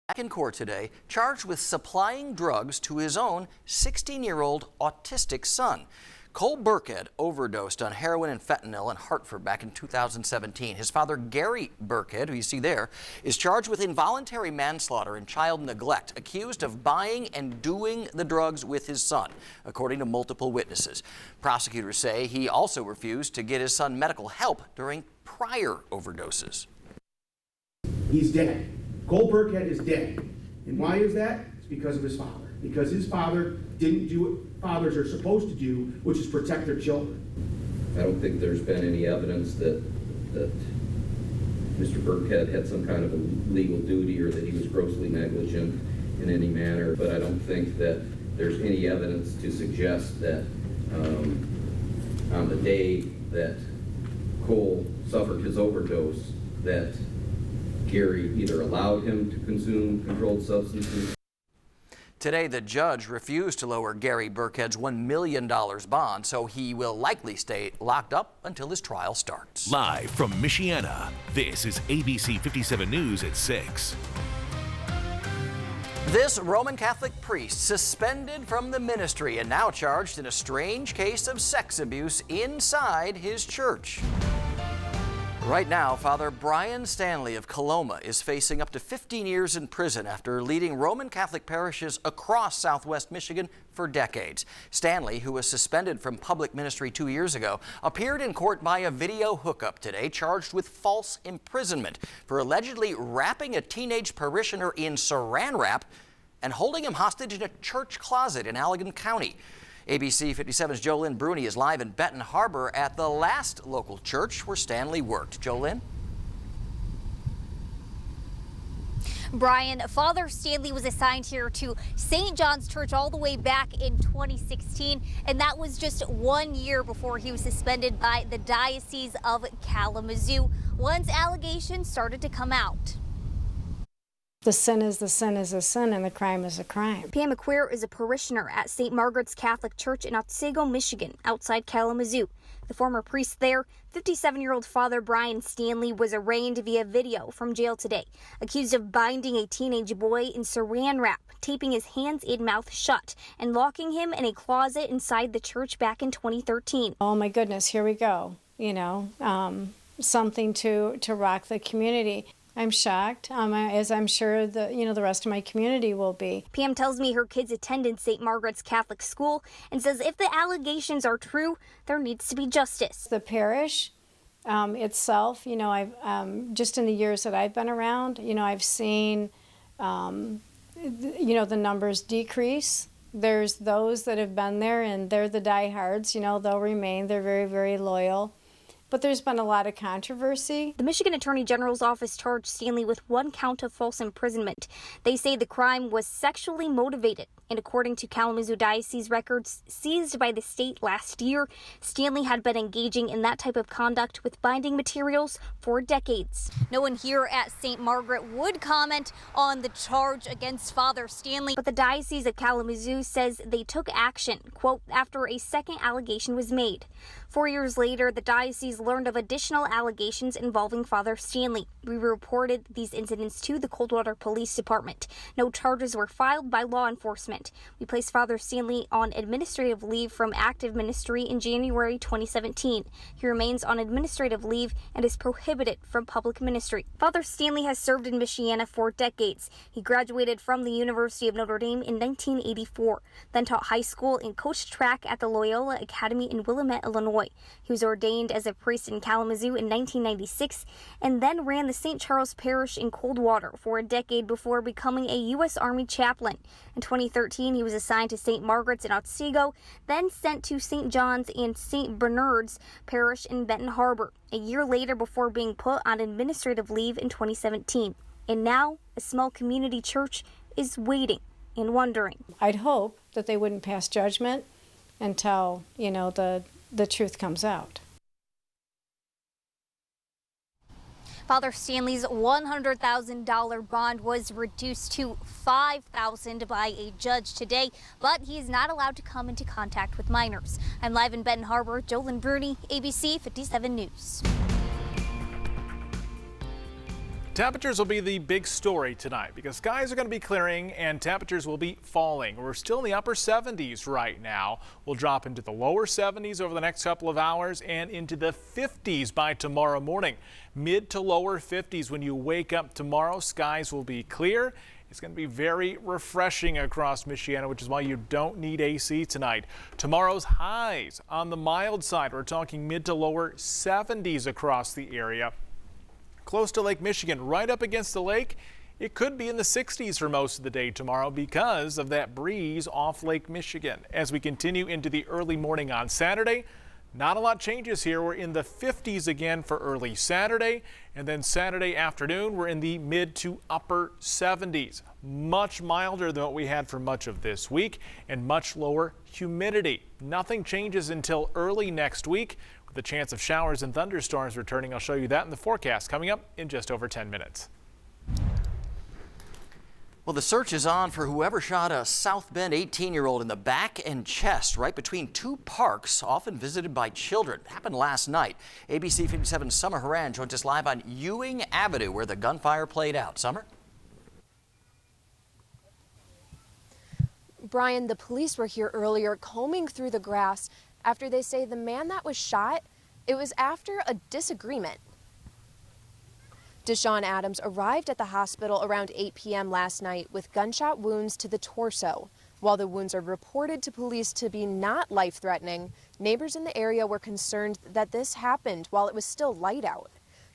Back in court today, charged with supplying drugs to his own 16-year-old autistic son. Cole Burkhead overdosed on heroin and fentanyl in Hartford back in 2017. His father, Gary Burkhead, who you see there, is charged with involuntary manslaughter and child neglect, accused of buying and doing the drugs with his son, according to multiple witnesses. Prosecutors say he also refused to get his son medical help during prior overdoses. He's dead. Cole Burkhead is dead. And why is that? It's because of his father. Because his father didn't do what fathers are supposed to do, which is protect their children. I don't think there's been any evidence that Mr. Burkhead had some kind of a legal duty or that he was grossly negligent in any manner, but I don't think that there's any evidence to suggest that on the day that Cole suffered his overdose, that Gary either allowed him to consume controlled substances. Today, the judge refused to lower Gary Burkhead's $1 million bond, so he will likely stay locked up until his trial starts. Live from Michiana, this is ABC 57 News at 6. This Roman Catholic priest suspended from the ministry and now charged in a strange case of sex abuse inside his church. Right now, Father Brian Stanley of Coloma is facing up to 15 years in prison after leading Roman Catholic parishes across southwest Michigan for decades. Stanley, who was suspended from public ministry 2 years ago, appeared in court by a video hookup today, charged with false imprisonment for allegedly wrapping a teenage parishioner in saran wrap and holding him hostage in a church closet in Allegan County. ABC 57's Jolynn Bruni is live in Benton Harbor at the last local church where Stanley worked. Jolynn? Brian, Father Stanley was assigned here to St. John's Church all the way back in 2016, and that was just 1 year before he was suspended by the Diocese of Kalamazoo once allegations started to come out. The sin is the sin is a sin, and the crime is a crime. Pam McQueer is a parishioner at St. Margaret's Catholic Church in Otsego, Michigan, outside Kalamazoo. The former priest there, 57-year-old Father Brian Stanley, was arraigned via video from jail today, accused of binding a teenage boy in saran wrap, taping his hands and mouth shut, and locking him in a closet inside the church back in 2013. Oh my goodness, here we go. You know, something to rock the community. I'm shocked, as I'm sure the rest of my community will be. Pam tells me her kids attended St. Margaret's Catholic School and says if the allegations are true, there needs to be justice. The parish itself, I've just in the years that I've been around, I've seen, the numbers decrease. There's those that have been there and they're the diehards, they'll remain. They're very, very loyal. But there's been a lot of controversy. The Michigan Attorney General's office charged Stanley with 1 count of false imprisonment. They say the crime was sexually motivated. And according to Kalamazoo Diocese records seized by the state last year, Stanley had been engaging in that type of conduct with binding materials for decades. No one here at St. Margaret would comment on the charge against Father Stanley, but the Diocese of Kalamazoo says they took action, quote, after a second allegation was made. 4 years later, the diocese learned of additional allegations involving Father Stanley. We reported these incidents to the Coldwater Police Department. No charges were filed by law enforcement. We placed Father Stanley on administrative leave from active ministry in January 2017. He remains on administrative leave and is prohibited from public ministry. Father Stanley has served in Michiana for decades. He graduated from the University of Notre Dame in 1984, then taught high school and coached track at the Loyola Academy in Willamette, Illinois. He was ordained as a priest in Kalamazoo in 1996 and then ran the St. Charles Parish in Coldwater for a decade before becoming a U.S. Army chaplain. In 2013, he was assigned to St. Margaret's in Otsego, then sent to St. John's and St. Bernard's Parish in Benton Harbor, a year later before being put on administrative leave in 2017. And now, a small community church is waiting and wondering. I'd hope that they wouldn't pass judgment until, the truth comes out. Father Stanley's $100,000 bond was reduced to $5,000 by a judge today, but he is not allowed to come into contact with minors. I'm live in Benton Harbor. Jolynn Bruni, ABC 57 News. Temperatures will be the big story tonight because skies are going to be clearing and temperatures will be falling. We're still in the upper 70s right now. We'll drop into the lower 70s over the next couple of hours and into the 50s by tomorrow morning. Mid to lower 50s when you wake up tomorrow. Skies will be clear. It's going to be very refreshing across Michiana, which is why you don't need AC tonight. Tomorrow's highs on the mild side. We're talking mid to lower 70s across the area. Close to Lake Michigan, right up against the lake. It could be in the 60s for most of the day tomorrow because of that breeze off Lake Michigan. As we continue into the early morning on Saturday, not a lot changes here. We're in the 50s again for early Saturday, and then Saturday afternoon we're in the mid to upper 70s. Much milder than what we had for much of this week and much lower humidity. Nothing changes until early next week with the chance of showers and thunderstorms returning. I'll show you that in the forecast coming up in just over 10 minutes. Well, the search is on for whoever shot a South Bend 18-year-old in the back and chest right between two parks often visited by children. It happened last night. ABC 57's Summer Haran joins us live on Ewing Avenue where the gunfire played out. Summer? Brian, the police were here earlier combing through the grass after they say the man that was shot, it was after a disagreement. Deshaun Adams arrived at the hospital around 8 p.m. last night with gunshot wounds to the torso. While the wounds are reported to police to be not life-threatening, neighbors in the area were concerned that this happened while it was still light out.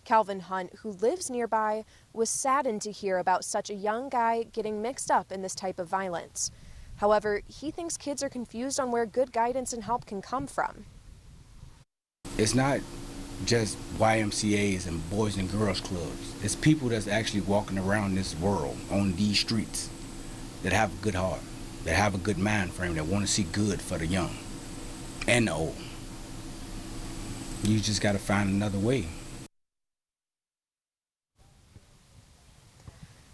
Calvin Hunt, who lives nearby, was saddened to hear about such a young guy getting mixed up in this type of violence. However, he thinks kids are confused on where good guidance and help can come from. It's not just YMCAs and Boys and Girls Clubs. It's people that's actually walking around this world on these streets that have a good heart, that have a good mind frame, that want to see good for the young and the old. You just got to find another way.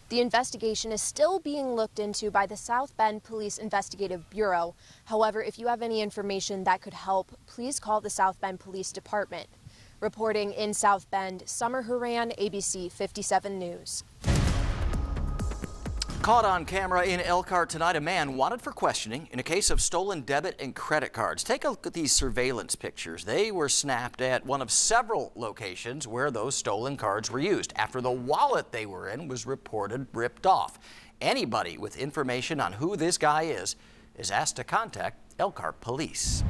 The investigation is still being looked into by the South Bend Police Investigative Bureau. However, if you have any information that could help, please call the South Bend Police Department. Reporting in South Bend, Summer Haran, ABC 57 News. Caught on camera in Elkhart tonight, a man wanted for questioning in a case of stolen debit and credit cards. Take a look at these surveillance pictures. They were snapped at one of several locations where those stolen cards were used after the wallet they were in was reported ripped off. Anybody with information on who this guy is asked to contact Elkhart police.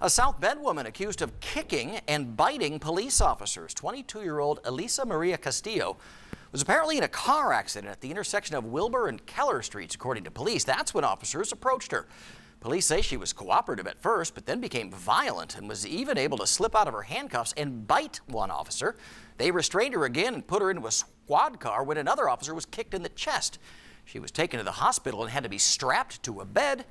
A South Bend woman accused of kicking and biting police officers. 22-year-old Elisa Maria Castillo was apparently in a car accident at the intersection of Wilbur and Keller Streets, according to police. That's when officers approached her. Police say she was cooperative at first, but then became violent and was even able to slip out of her handcuffs and bite one officer. They restrained her again and put her into a squad car when another officer was kicked in the chest. She was taken to the hospital and had to be strapped to a bed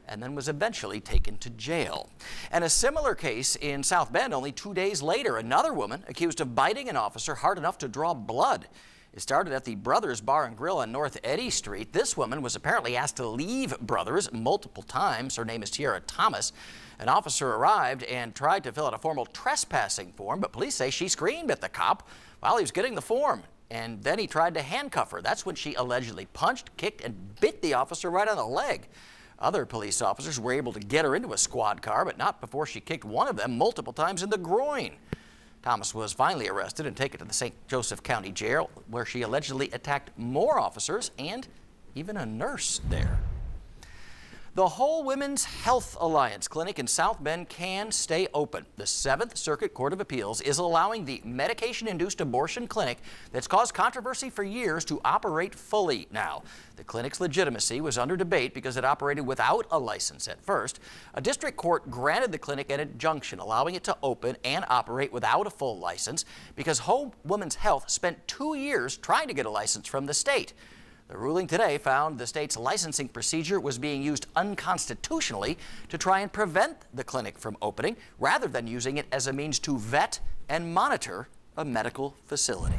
and then was eventually taken to jail. And a similar case in South Bend only 2 days later, another woman accused of biting an officer hard enough to draw blood. It started at the Brothers Bar and Grill on North Eddy Street. This woman was apparently asked to leave Brothers multiple times. Her name is Tiara Thomas. An officer arrived and tried to fill out a formal trespassing form, but police say she screamed at the cop while he was getting the form. And then he tried to handcuff her. That's when she allegedly punched, kicked, and bit the officer right on the leg. Other police officers were able to get her into a squad car, but not before she kicked one of them multiple times in the groin. Thomas was finally arrested and taken to the St. Joseph County Jail, where she allegedly attacked more officers and even a nurse there. The Whole Women's Health Alliance Clinic in South Bend can stay open. The 7th Circuit Court of Appeals is allowing the medication-induced abortion clinic that's caused controversy for years to operate fully now. The clinic's legitimacy was under debate because it operated without a license at first. A district court granted the clinic an injunction allowing it to open and operate without a full license because Whole Women's Health spent 2 years trying to get a license from the state. The ruling today found the state's licensing procedure was being used unconstitutionally to try and prevent the clinic from opening, rather than using it as a means to vet and monitor a medical facility.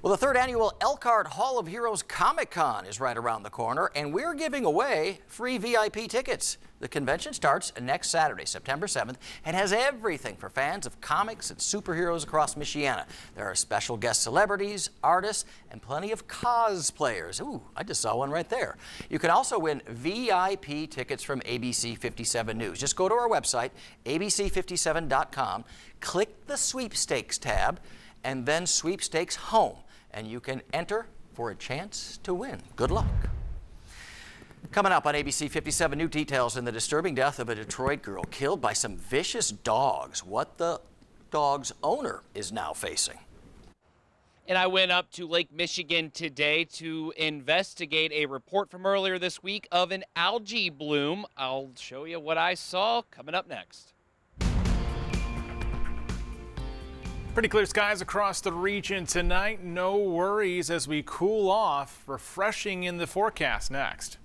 Well, the third annual Elkhart Hall of Heroes Comic-Con is right around the corner, and we're giving away free VIP tickets. The convention starts next Saturday, September 7th, and has everything for fans of comics and superheroes across Michiana. There are special guest celebrities, artists, and plenty of cosplayers. Ooh, I just saw one right there. You can also win VIP tickets from ABC 57 News. Just go to our website, abc57.com, click the sweepstakes tab, and then sweepstakes home, and you can enter for a chance to win. Good luck. Coming up on ABC 57, new details in the disturbing death of a Detroit girl killed by some vicious dogs. What the dog's owner is now facing. And I went up to Lake Michigan today to investigate a report from earlier this week of an algae bloom. I'll show you what I saw coming up next. Pretty clear skies across the region tonight. No worries as we cool off. Refreshing in the forecast next.